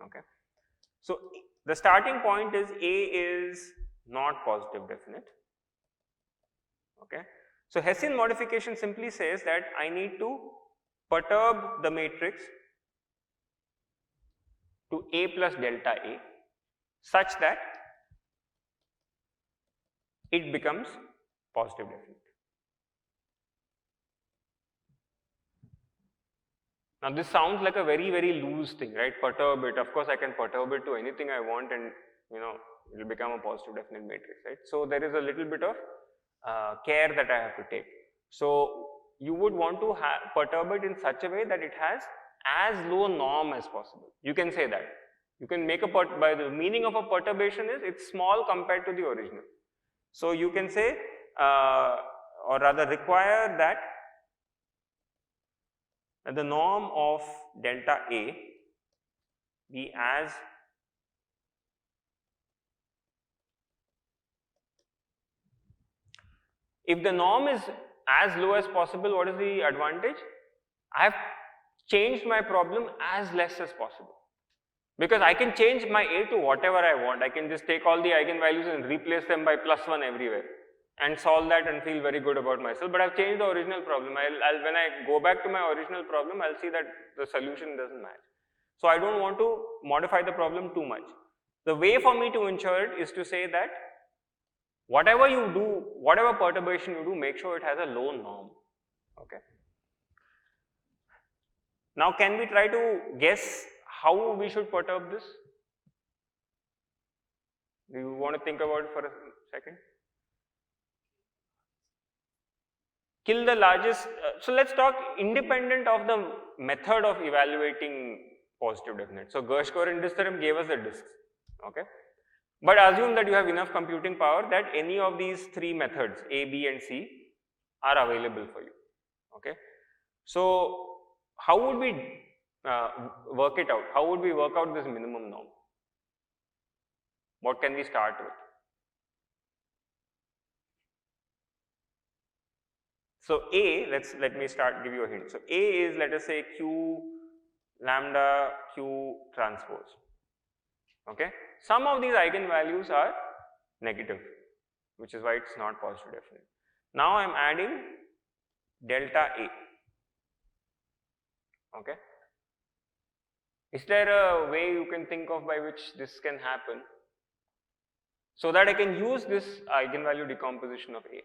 Okay. So the starting point is A is not positive definite. Okay. So Hessian modification simply says that I need to perturb the matrix to A plus delta A such that it becomes positive definite. Now this sounds like a very loose thing, right? Perturb it. Of course, I can perturb it to anything I want, and it will become a positive definite matrix, right? So there is a little bit of care that I have to take. So you would want to perturb it in such a way that it has as low norm as possible. You can say that. You can make by the meaning of a perturbation is it's small compared to the original. So you can say or rather require that the norm of delta A be as if the norm is as low as possible, what is the advantage? I have changed my problem as less as possible, because I can change my A to whatever I want. I can just take all the eigenvalues and replace them by +1 everywhere and solve that and feel very good about myself, but I've changed the original problem. When I go back to my original problem, I'll see that the solution doesn't match. So I don't want to modify the problem too much. The way for me to ensure it is to say that whatever you do, whatever perturbation you do, make sure it has a low norm. Okay. Now can we try to guess how we should perturb this? Do you want to think about it for a second? Kill the largest, so let's talk independent of the method of evaluating positive definite. So Gershgor theorem gave us the disks, okay? But assume that you have enough computing power that any of these three methods, A, B and C, are available for you, okay? So how would we work it out? How would we work out this minimum norm? What can we start with? So A, let me give you a hint. So A is, let us say, Q lambda Q transpose. Okay. Some of these eigenvalues are negative, which is why it's not positive definite. Now I am adding delta A. Okay. Is there a way you can think of by which this can happen so that I can use this eigenvalue decomposition of A?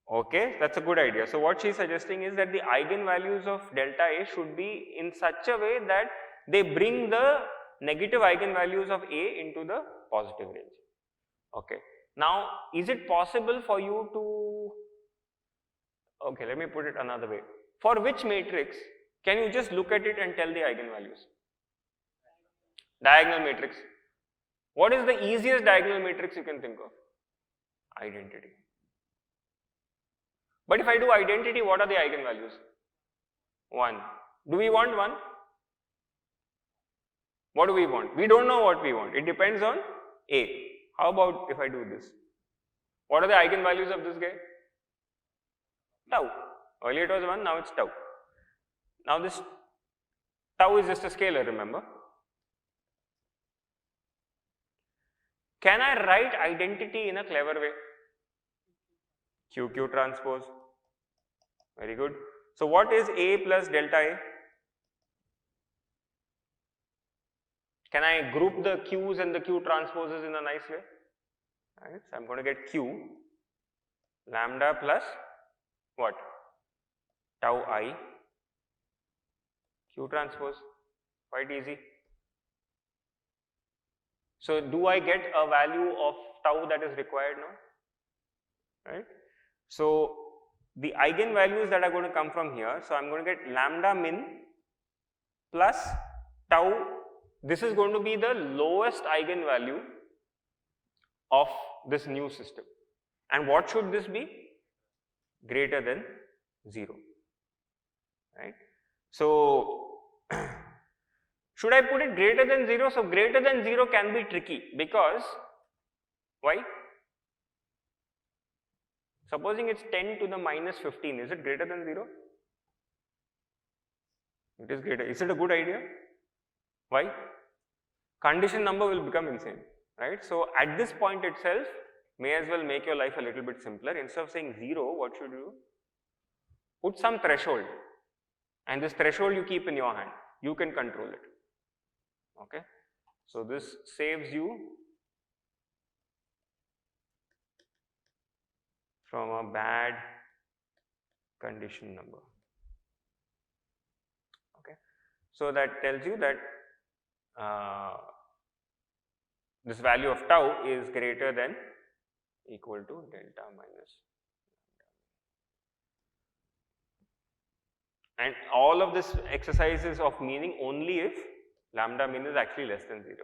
Okay, that's a good idea. So what she is suggesting is that the eigenvalues of delta A should be in such a way that they bring the negative eigenvalues of A into the positive range. Okay. Now, is it possible for you to, okay, let me put it another way. For which matrix can you just look at it and tell the eigenvalues? Diagonal matrix. What is the easiest diagonal matrix you can think of? Identity. But if I do identity, what are the eigenvalues? 1. Do we want 1? What do we want? We don't know what we want. It depends on A. How about if I do this? What are the eigenvalues of this guy? Tau. Earlier it was 1, now it's tau. Now this tau is just a scalar, remember? Can I write identity in a clever way? QQ transpose. Very good. So what is A plus delta A? Can I group the Q's and the Q transposes in a nice way? Right. So I'm going to get Q lambda plus what? Tau I Q transpose. Quite easy. So do I get a value of tau that is required now? Right. So the eigenvalues that are going to come from here, so I'm going to get lambda min plus tau. This is going to be the lowest eigenvalue of this new system. And what should this be? Greater than 0. Right. So should I put it greater than 0? So greater than 0 can be tricky because, why? Supposing it's 10 to the minus 15, is it greater than 0? It is greater. Is it a good idea? Why? Condition number will become insane, right? So at this point itself, may as well make your life a little bit simpler. Instead of saying 0, what should you do? Put some threshold, and this threshold you keep in your hand. You can control it. Okay? So this saves you from a bad condition number. Okay? So that tells you that this value of tau is greater than equal to delta minus lambda. And all of this exercise is of meaning only if lambda min is actually less than 0.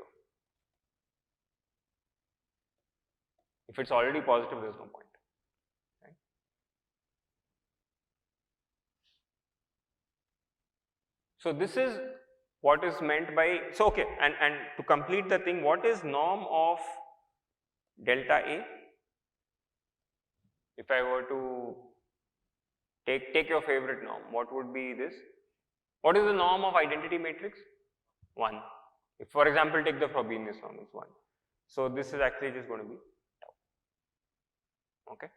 If it's already positive, there is no point. Right? So this is what is meant by, so okay, and to complete the thing, what is norm of delta A? If I were to take your favorite norm, what would be this? What is the norm of identity matrix? 1. If, for example, take the Frobenius norm, it's 1. So this is actually just going to be tau. Okay?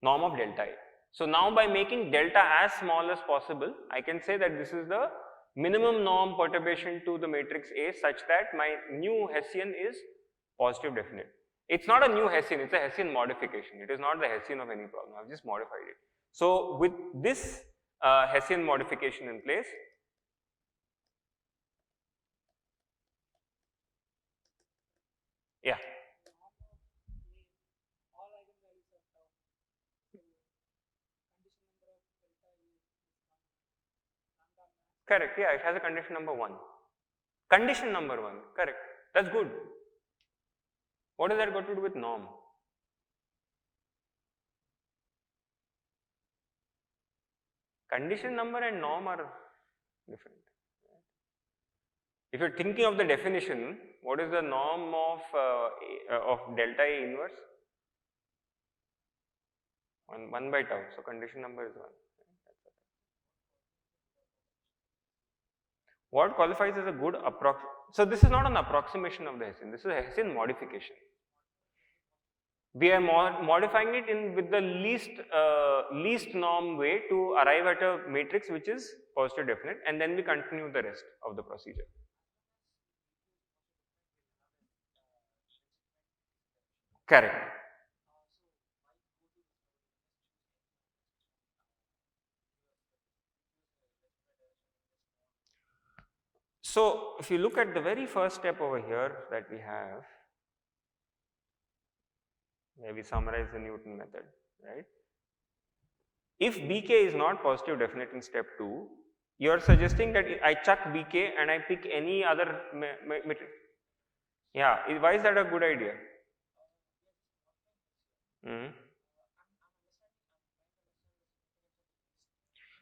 Norm of delta A. So now by making delta as small as possible, I can say that this is the minimum norm perturbation to the matrix A such that my new Hessian is positive definite. It's not a new Hessian, it's a Hessian modification. It is not the Hessian of any problem. I've just modified it. So with this Hessian modification in place, yeah. Correct, yeah, it has a condition number 1. Condition number 1, correct. That's good. What does that got to do with norm? Condition number and norm are different. If you're thinking of the definition, what is the norm of delta A inverse? 1 by tau. So condition number is 1. What qualifies as a good approximation? So this is not an approximation of the Hessian. This is a Hessian modification. We are modifying it with the least norm way to arrive at a matrix which is positive definite, and then we continue the rest of the procedure. Correct. So if you look at the very first step over here that we have, where we summarize the Newton method, right? If Bk is not positive definite in step 2, you are suggesting that I chuck Bk and I pick any other matrix. Yeah, why is that a good idea?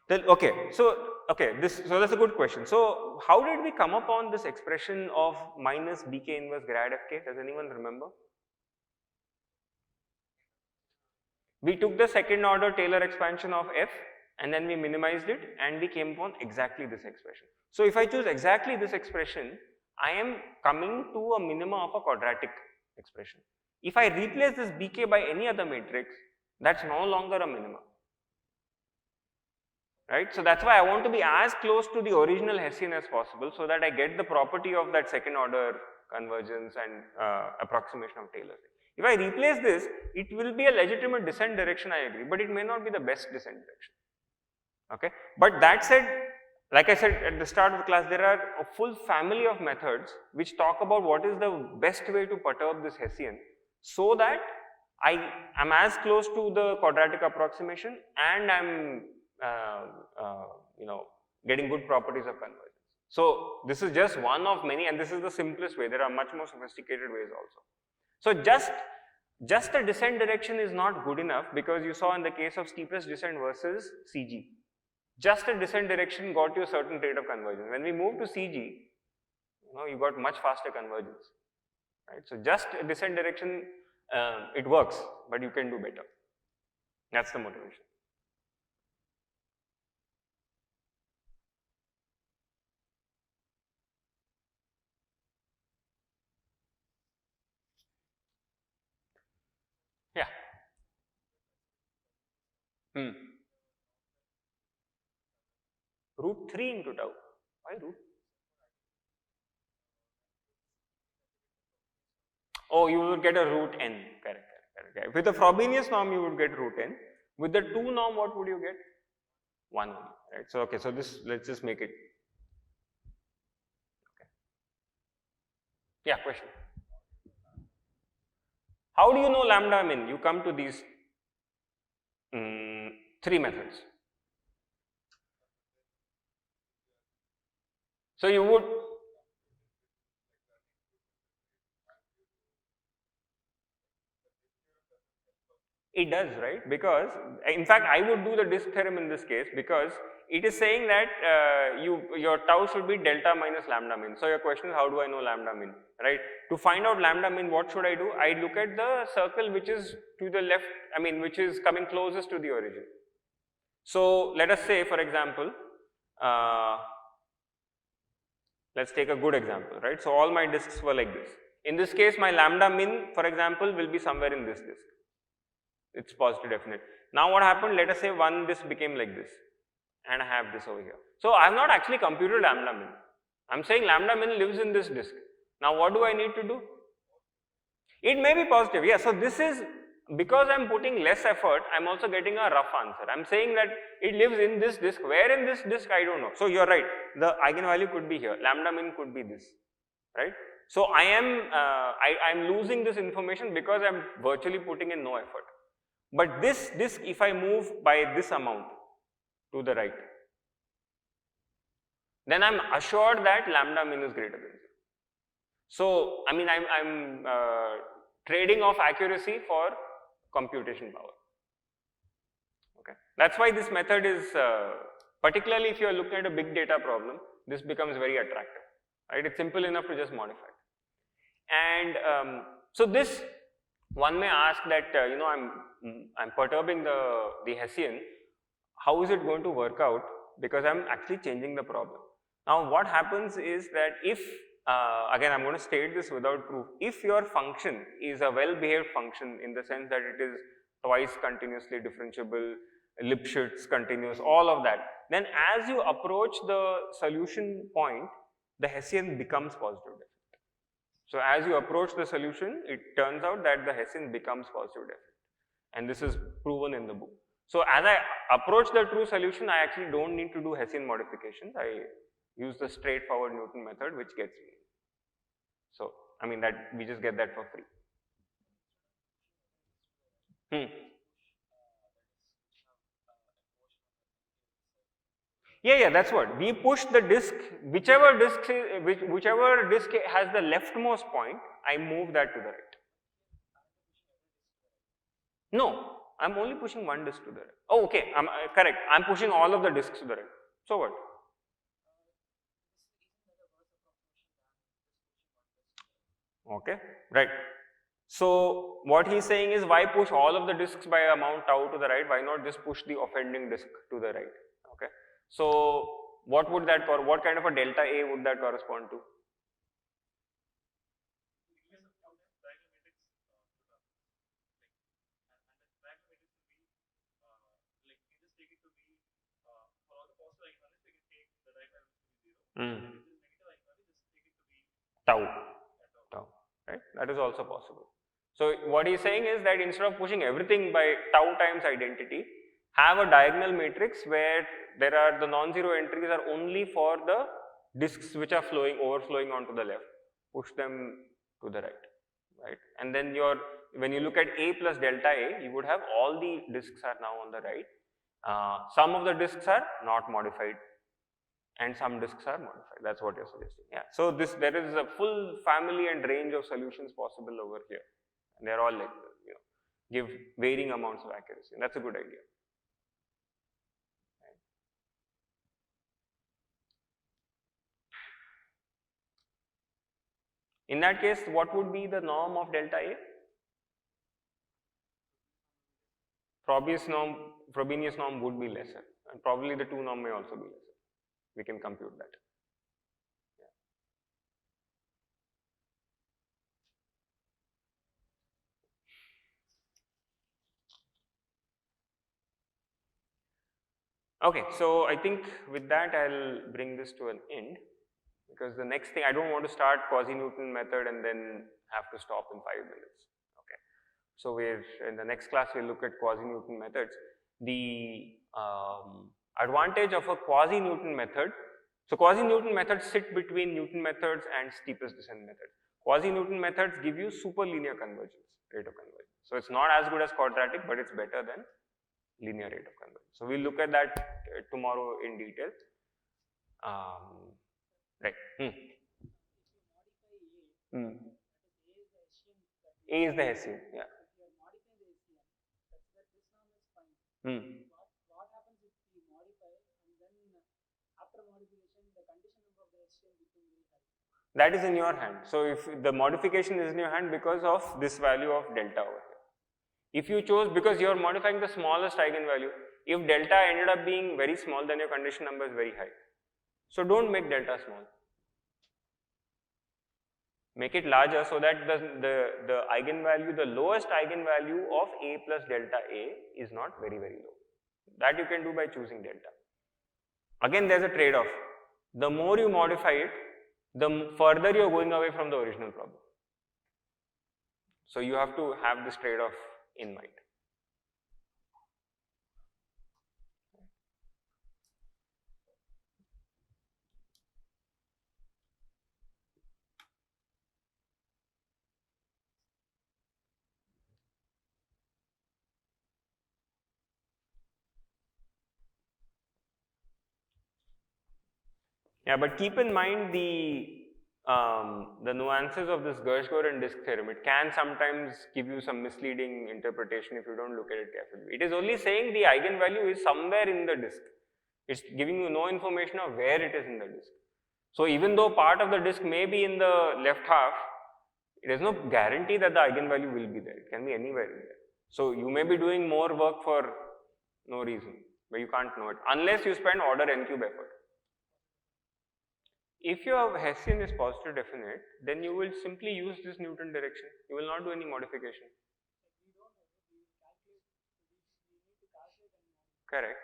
Then, okay, so that's a good question. So how did we come upon this expression of minus Bk inverse grad Fk? Does anyone remember? We took the second order Taylor expansion of F and then we minimized it and we came upon exactly this expression. So if I choose exactly this expression, I am coming to a minima of a quadratic expression. If I replace this Bk by any other matrix, that's no longer a minima. Right? So that's why I want to be as close to the original Hessian as possible so that I get the property of that second order convergence and approximation of Taylor. If I replace this, it will be a legitimate descent direction, I agree, but it may not be the best descent direction. Okay? But that said, like I said at the start of the class, there are a full family of methods which talk about what is the best way to perturb this Hessian so that I am as close to the quadratic approximation and I am getting good properties of convergence. So this is just one of many, and this is the simplest way. There are much more sophisticated ways also. So just a descent direction is not good enough because you saw in the case of steepest descent versus CG, just a descent direction got you a certain rate of convergence. When we move to CG, you got much faster convergence, right? So just a descent direction, it works, but you can do better. That's the motivation. Yeah. Root 3 into tau. Why root? Oh, you would get a root n. Correct. With the Frobenius norm, you would get root n. With the 2 norm, what would you get? 1 only. Right. So, okay. So, this, let's just make it. Okay. Yeah, question. How do you know lambda min? You come to these 3 methods. So, you would. It does, right? Because, in fact, I would do the disk theorem in this case, because it is saying that your tau should be delta minus lambda min. So, your question is, how do I know lambda min, right? To find out lambda min, what should I do? I look at the circle which is to the left, I mean, which is coming closest to the origin. So, let us say, for example, let's take a good example, right? So, all my disks were like this. In this case, my lambda min, for example, will be somewhere in this disk. It's positive definite. Now what happened? Let us say one disk became like this, and I have this over here. So I have not actually computed lambda min. I'm saying lambda min lives in this disk. Now what do I need to do? It may be positive, yeah. So this is, because I'm putting less effort, I'm also getting a rough answer. I'm saying that it lives in this disk. Where in this disk, I don't know. So you're right. The eigenvalue could be here. Lambda min could be this, right? So I am, I'm losing this information because I'm virtually putting in no effort. But this disk, if I move by this amount to the right, then I'm assured that lambda min is greater than 0. So, I mean, I'm trading off accuracy for computation power. Okay, that's why this method is, particularly if you are looking at a big data problem, this becomes very attractive. Right? It's simple enough to just modify. And so this, one may ask that you know, I'm perturbing the Hessian. How is it going to work out? Because I'm actually changing the problem. Now, what happens is that if again, I'm going to state this without proof. If your function is a well-behaved function in the sense that it is twice continuously differentiable, Lipschitz continuous, all of that, then as you approach the solution point, the Hessian becomes positive definite. So as you approach the solution, it turns out that the Hessian becomes positive definite, and this is proven in the book. So as I approach the true solution, I actually don't need to do Hessian modifications. I use the straightforward Newton method, which gets me. So I mean that we just get that for free. Yeah, that's what we push the disk. Whichever disk has the leftmost point, I move that to the right. No, I'm only pushing one disk to the right. Oh, okay, I'm correct. I'm pushing all of the disks to the right. So what? Okay, right. So what he's saying is, why push all of the disks by amount tau to the right? Why not just push the offending disk to the right? Okay. So what would that, or what kind of a delta A would that correspond to? Tau, right? That is also possible. So what he's saying is that instead of pushing everything by tau times identity, have a diagonal matrix where there are the non-zero entries are only for the disks which are overflowing onto the left. Push them to the right? And then when you look at A plus delta A, you would have all the disks are now on the right. Some of the disks are not modified, and some disks are modified. That's what you're suggesting. Yeah. So there is a full family and range of solutions possible over here. And they're all like, you know, give varying amounts of accuracy. And that's a good idea. Right. In that case, what would be the norm of delta A? Frobenius norm would be lesser, and probably the 2 norm may also be lesser. We can compute that. Okay, so I think with that I'll bring this to an end, because the next thing, I don't want to start quasi-Newton method and then have to stop in 5 minutes. Okay, so we're in the next class we'll look at quasi-Newton methods. The advantage of a quasi-Newton method, so quasi-Newton methods sit between Newton methods and steepest descent methods. Quasi-Newton methods give you superlinear convergence, rate of convergence. So it's not as good as quadratic, but it's better than linear rate of convergence. So we'll look at that tomorrow in detail. Right. A is the Hessian, yeah. What happens if we modify and then after modification the condition number of the Hessian becomes very high? That is in your hand. So if the modification is in your hand because of this value of delta over here. If you chose, because you are modifying the smallest eigenvalue, if delta ended up being very small, then your condition number is very high. So don't make delta small. Make it larger so that the eigenvalue, the lowest eigenvalue of A plus delta A is not very, very low. That you can do by choosing delta. Again, there's a trade-off. The more you modify it, the further you're going away from the original problem. So you have to have this trade-off in mind. Yeah, but keep in mind the nuances of this Gershgorn disk theorem. It can sometimes give you some misleading interpretation if you don't look at it carefully. It is only saying the eigenvalue is somewhere in the disk. It's giving you no information of where it is in the disk. So even though part of the disk may be in the left half, there is no guarantee that the eigenvalue will be there. It can be anywhere in there. So you may be doing more work for no reason, but you can't know it unless you spend order n cube effort. If your Hessian is positive definite, then you will simply use this Newton direction. You will not do any modification. Correct.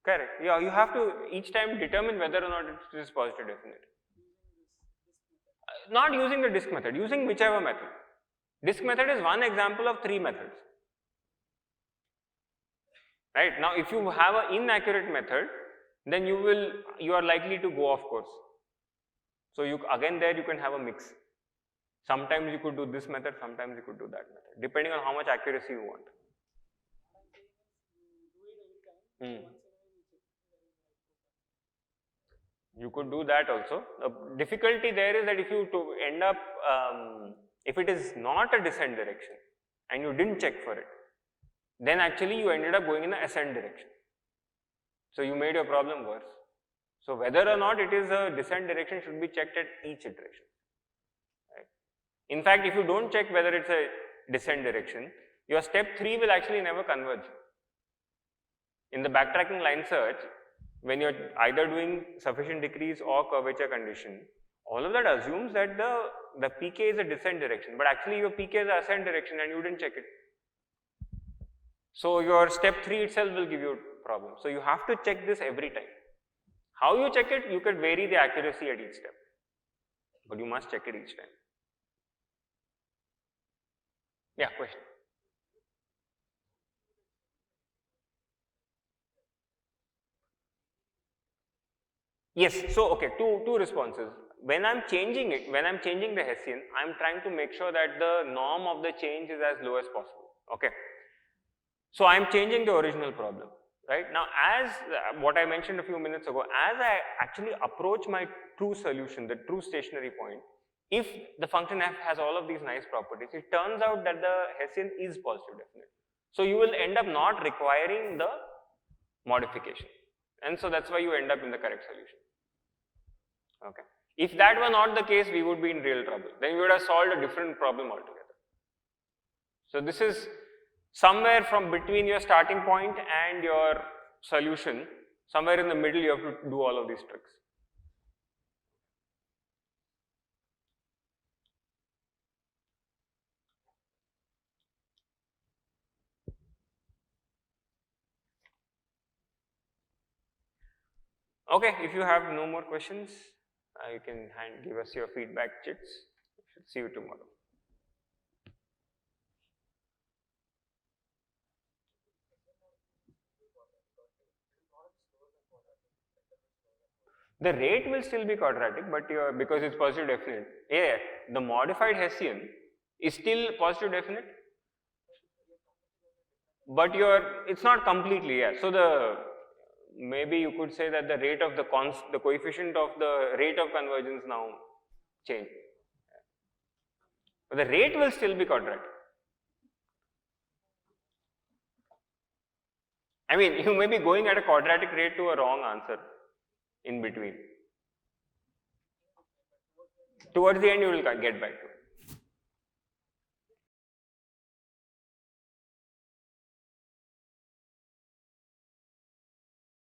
Correct. Yeah, you have to each time determine whether or not it is positive definite. Not using the disk method, using whichever method. Disk method is one example of 3 methods. Right? Now, if you have an inaccurate method, then you are likely to go off course. So again there you can have a mix. Sometimes you could do this method, sometimes you could do that method, depending on how much accuracy you want. You could do that also. The difficulty there is that if you end up, if it is not a descent direction and you didn't check for it, then actually you ended up going in the ascent direction. So you made your problem worse. So whether or not it is a descent direction should be checked at each iteration. Right? In fact, if you don't check whether it's a descent direction, your step 3 will actually never converge. In the backtracking line search, when you're either doing sufficient decrease or curvature condition, all of that assumes that the pk is a descent direction, but actually your pk is a ascent direction and you didn't check it. So your step 3 itself will give you a problem. So you have to check this every time. How you check it, you can vary the accuracy at each step, but you must check it each time. Yeah, question? Yes, so okay, two responses. When I'm changing it, when I'm changing the Hessian, I'm trying to make sure that the norm of the change is as low as possible. Okay. So I'm changing the original problem. Right now, as what I mentioned a few minutes ago, as I actually approach my true solution, the true stationary point, if the function f has all of these nice properties, it turns out that the Hessian is positive definite. So you will end up not requiring the modification, and so that's why you end up in the correct solution. Okay. If that were not the case, we would be in real trouble. Then we would have solved a different problem altogether. So this is somewhere from between your starting point and your solution, somewhere in the middle you have to do all of these tricks. Okay, if you have no more questions, you can give us your feedback chits. See you tomorrow. The rate will still be quadratic, but because it's positive definite. Yeah, the modified Hessian is still positive definite, but it's not completely, yeah. So maybe you could say that the rate of the coefficient of the rate of convergence now change. But the rate will still be quadratic. I mean, you may be going at a quadratic rate to a wrong answer in between. Towards the end, you will get back to it.